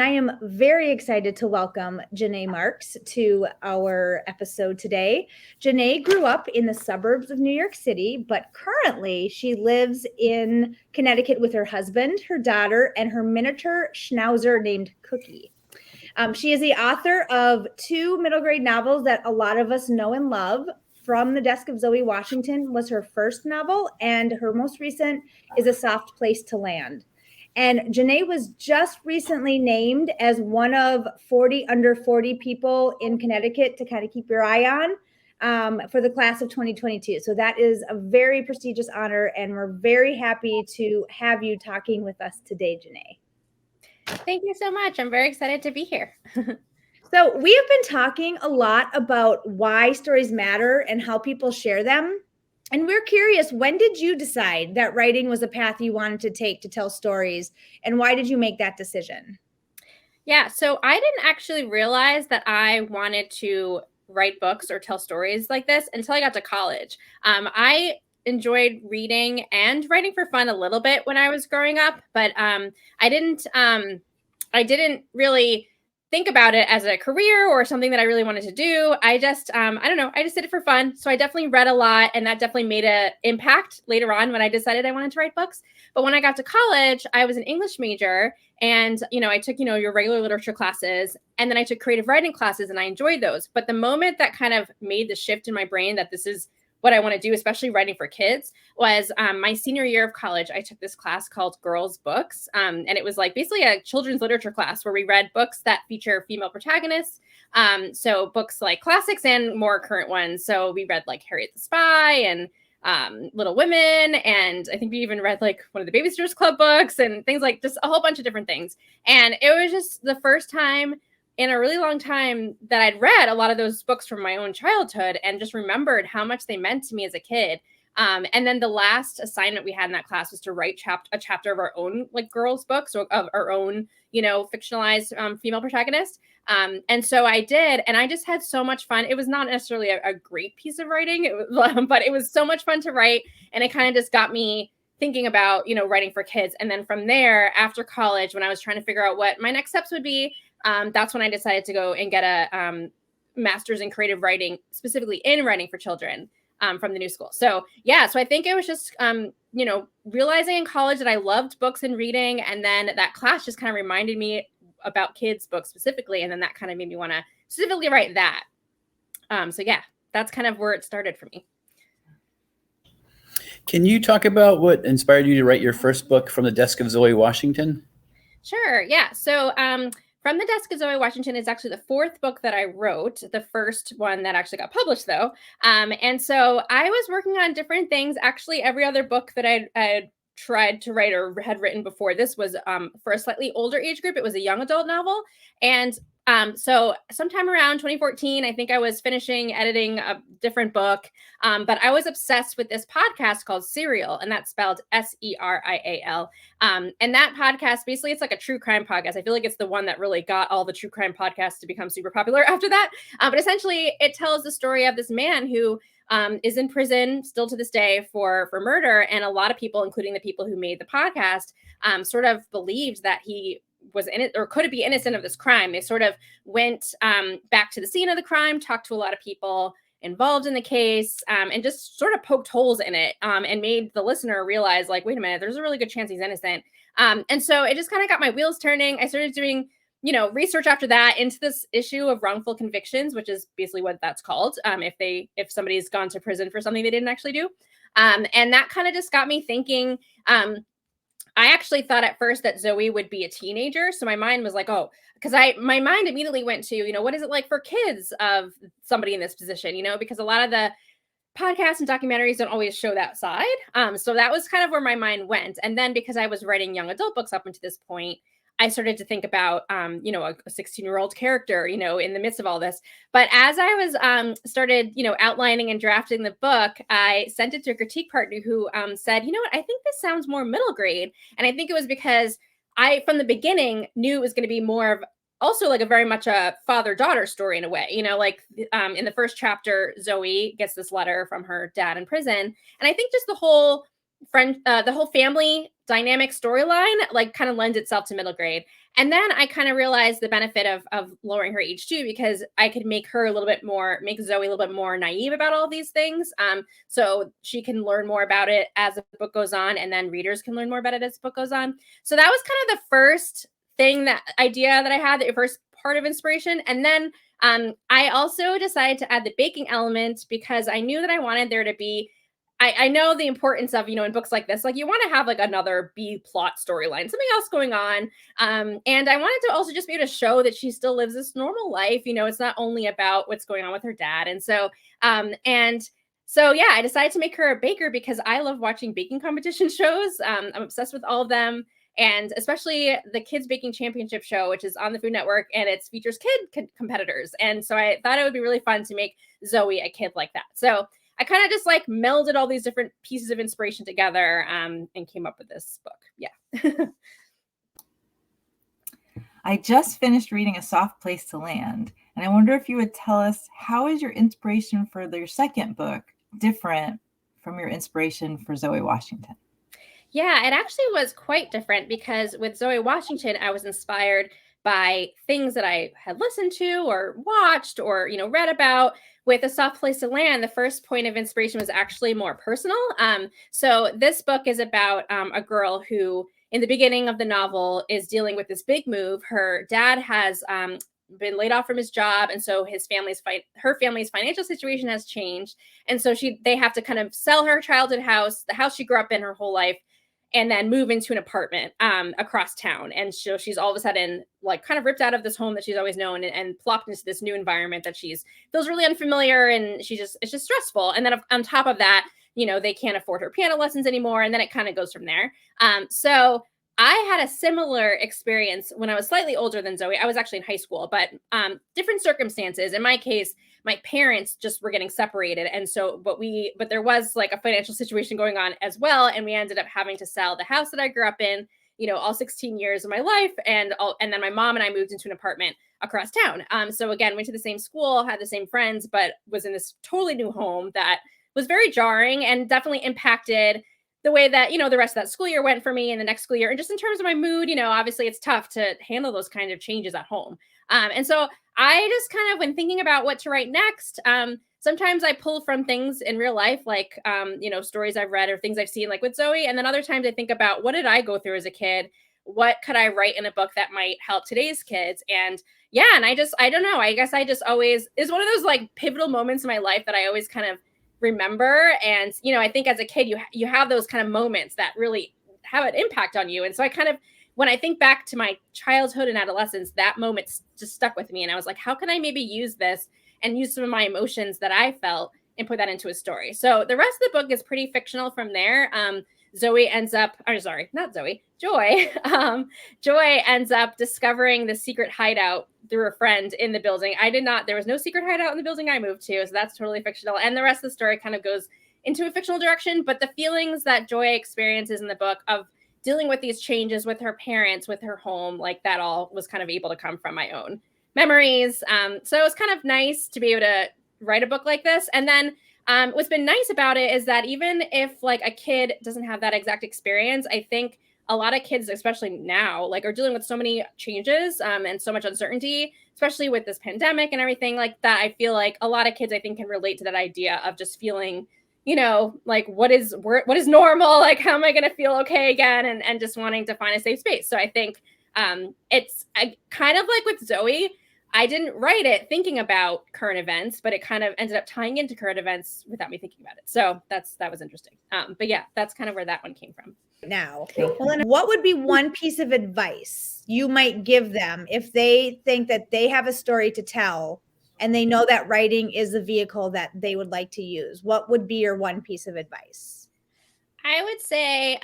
I am very excited to welcome Janae Marks to our episode today. Janae grew up in the suburbs of New York City, but currently she lives in Connecticut with her husband, her daughter, and her miniature schnauzer named Cookie. She is the author of 2 middle grade novels that a lot of us know and love. From the Desk of Zoe Washington was her first novel, and her most recent is A Soft Place to Land. And Janae was just recently named as one of 40 under 40 people in Connecticut to kind of keep your eye on for the class of 2022. So that is a very prestigious honor, and we're very happy to have you talking with us today, Janae. Thank you so much. I'm very excited to be here. So we have been talking a lot about why stories matter and how people share them. And we're curious, when did you decide that writing was a path you wanted to take to tell stories? And why did you make that decision? Yeah, so I didn't actually realize that I wanted to write books or tell stories like this until I got to college. I enjoyed reading and writing for fun a little bit when I was growing up, but I didn't really think about it as a career or something that I really wanted to do. I just, I don't know, I just did it for fun. So I definitely read a lot, and that definitely made an impact later on when I decided I wanted to write books. But when I got to college, I was an English major, and, I took, your regular literature classes, and then I took creative writing classes, and I enjoyed those. But the moment that kind of made the shift in my brain that this is what I want to do, especially writing for kids, was my senior year of college. I took this class called Girls Books. And it was like basically a children's literature class where we read books that feature female protagonists. So books like classics and more current ones. So we read like Harriet the Spy and Little Women. And I think we even read like one of the Babysitters Club books and things like just a whole bunch of different things. And it was just the first time in a really long time that I'd read a lot of those books from my own childhood and just remembered how much they meant to me as a kid. And then the last assignment we had in that class was to write a chapter of our own like girls' books, or of our own, fictionalized female protagonist. And so I did, and I just had so much fun. It was not necessarily a great piece of writing, but it was so much fun to write, and it kind of just got me thinking about, writing for kids. And then from there, after college, when I was trying to figure out what my next steps would be, that's when I decided to go and get a master's in creative writing, specifically in writing for children, from the New School. So yeah, so I think it was just, realizing in college that I loved books and reading. And then that class just kind of reminded me about kids' books specifically. And then that kind of made me want to specifically write that. So yeah, that's kind of where it started for me. Can you talk about what inspired you to write your first book, From the Desk of Zoe Washington? Sure. Yeah. So From the Desk of Zoe Washington is actually the 4th book that I wrote, the first one that actually got published, though. And so I was working on different things. Actually, every other book that I'd tried to write or had written before this was for a slightly older age group. It was a young adult novel. And so sometime around 2014, I think I was finishing editing a different book, but I was obsessed with this podcast called Serial, and that's spelled Serial. And that podcast, basically, it's like a true crime podcast. I feel like it's the one that really got all the true crime podcasts to become super popular after that. But essentially, it tells the story of this man who is in prison still to this day for murder. And a lot of people, including the people who made the podcast, sort of believed that he was in it or could be innocent of this crime. They sort of went back to the scene of the crime, talked to a lot of people involved in the case, and just sort of poked holes in it, and made the listener realize, like, wait a minute, there's a really good chance he's innocent. And so it just kind of got my wheels turning. I started doing, research after that into this issue of wrongful convictions, which is basically what that's called. If somebody's gone to prison for something they didn't actually do. And that kind of just got me thinking, I actually thought at first that Zoe would be a teenager. So my mind was like, oh, because my mind immediately went to, what is it like for kids of somebody in this position, because a lot of the podcasts and documentaries don't always show that side. So that was kind of where my mind went. And then because I was writing young adult books up until this point, I started to think about, a 16-year-old character, in the midst of all this. But as I was started, outlining and drafting the book, I sent it to a critique partner who said, you know what, I think this sounds more middle grade. And I think it was because I, from the beginning, knew it was going to be more of also like a very much a father-daughter story in a way, in the first chapter, Zoe gets this letter from her dad in prison. And I think just the whole family dynamic storyline like kind of lends itself to middle grade. And then I kind of realized the benefit of lowering her age too, because I could make her a little bit more, make Zoe a little bit more naive about all these things. So she can learn more about it as the book goes on, and then readers can learn more about it as the book goes on. So that was kind of the first idea that I had, the first part of inspiration. And then I also decided to add the baking element because I knew that I wanted there to be, I know the importance of, in books like this, like you want to have like another B plot storyline, something else going on. And I wanted to also just be able to show that she still lives this normal life. It's not only about what's going on with her dad. And so, yeah, I decided to make her a baker because I love watching baking competition shows. I'm obsessed with all of them. And especially the Kids Baking Championship show, which is on the Food Network, and it features competitors. And so I thought it would be really fun to make Zoe a kid like that. So I kind of just like melded all these different pieces of inspiration together and came up with this book. Yeah. I just finished reading A Soft Place to Land, and I wonder if you would tell us, how is your inspiration for your second book different from your inspiration for Zoe Washington? Yeah, it actually was quite different because with Zoe Washington, I was inspired by things that I had listened to or watched or, read about. With A Soft Place to Land, the first point of inspiration was actually more personal. So this book is about a girl who, in the beginning of the novel, is dealing with this big move. Her dad has been laid off from his job, and so her family's financial situation has changed, and so they have to kind of sell her childhood house, the house she grew up in her whole life, and then move into an apartment across town. And so she's all of a sudden like kind of ripped out of this home that she's always known and plopped into this new environment that feels really unfamiliar, and it's just stressful. And then on top of that, they can't afford her piano lessons anymore, and then it kind of goes from there. So I had a similar experience when I was slightly older than Zoe. I was actually in high school, but different circumstances. In my case, my parents just were getting separated. And so, but there was like a financial situation going on as well. And we ended up having to sell the house that I grew up in, all 16 years of my life. And then my mom and I moved into an apartment across town. So again, went to the same school, had the same friends, but was in this totally new home that was very jarring and definitely impacted the way that, the rest of that school year went for me and the next school year. And just in terms of my mood, obviously it's tough to handle those kind of changes at home. And so I just kind of, when thinking about what to write next, sometimes I pull from things in real life, like, stories I've read or things I've seen, like with Zoe. And then other times I think about, what did I go through as a kid? What could I write in a book that might help today's kids? And yeah, and I don't know, I guess I just always, is one of those like pivotal moments in my life that I always kind of remember. And, I think as a kid, you have those kind of moments that really have an impact on you. And so I kind of, when I think back to my childhood and adolescence, that moment just stuck with me. And I was like, how can I maybe use this and use some of my emotions that I felt and put that into a story? So the rest of the book is pretty fictional from there. Joy ends up discovering the secret hideout through a friend in the building. There was no secret hideout in the building I moved to, so that's totally fictional. And the rest of the story kind of goes into a fictional direction, but the feelings that Joy experiences in the book of dealing with these changes with her parents, with her home, like that all was kind of able to come from my own memories. So it was kind of nice to be able to write a book like this. And then what's been nice about it is that even if like a kid doesn't have that exact experience, I think a lot of kids, especially now, like are dealing with so many changes and so much uncertainty, especially with this pandemic and everything like that. I feel like a lot of kids, I think, can relate to that idea of just feeling, like what is normal? Like, how am I going to feel okay again? And just wanting to find a safe space. So I think it's kind of like with Zoe, I didn't write it thinking about current events, but it kind of ended up tying into current events without me thinking about it. So that was interesting. But yeah, that's kind of where that one came from. Now, well, then what would be one piece of advice you might give them if they think that they have a story to tell and they know that writing is the vehicle that they would like to use? What would be your one piece of advice? I would say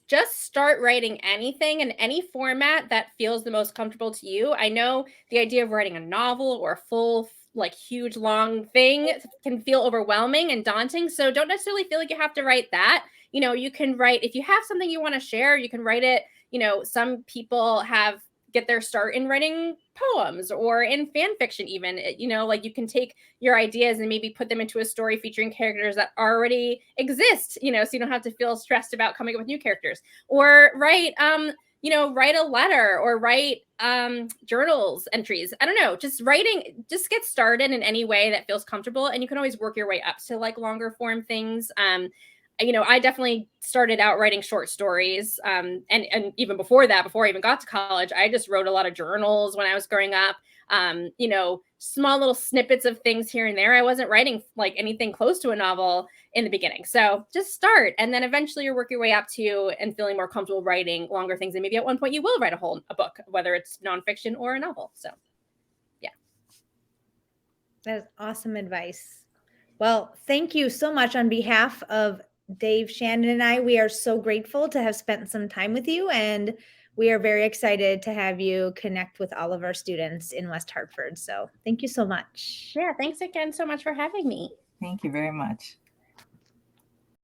just start writing anything in any format that feels the most comfortable to you. I know the idea of writing a novel or a full, like huge, long thing can feel overwhelming and daunting. So don't necessarily feel like you have to write that. You can write, if you have something you want to share, you can write it. Some people get their start in writing poems or in fan fiction even. Like you can take your ideas and maybe put them into a story featuring characters that already exist, so you don't have to feel stressed about coming up with new characters. Or write a letter or write journals entries. I don't know, just writing, just get started in any way that feels comfortable, and you can always work your way up to like longer form things. I definitely started out writing short stories. And even before that, before I even got to college, I just wrote a lot of journals when I was growing up. Small little snippets of things here and there. I wasn't writing like anything close to a novel in the beginning. So just start, and then eventually you work your way up to and feeling more comfortable writing longer things. And maybe at one point you will write a book, whether it's nonfiction or a novel. So yeah. That is awesome advice. Well, thank you so much on behalf of Dave, Shannon, and I. We are so grateful to have spent some time with you, and we are very excited to have you connect with all of our students in West Hartford. So thank you so much. Yeah, thanks again so much for having me. Thank you very much.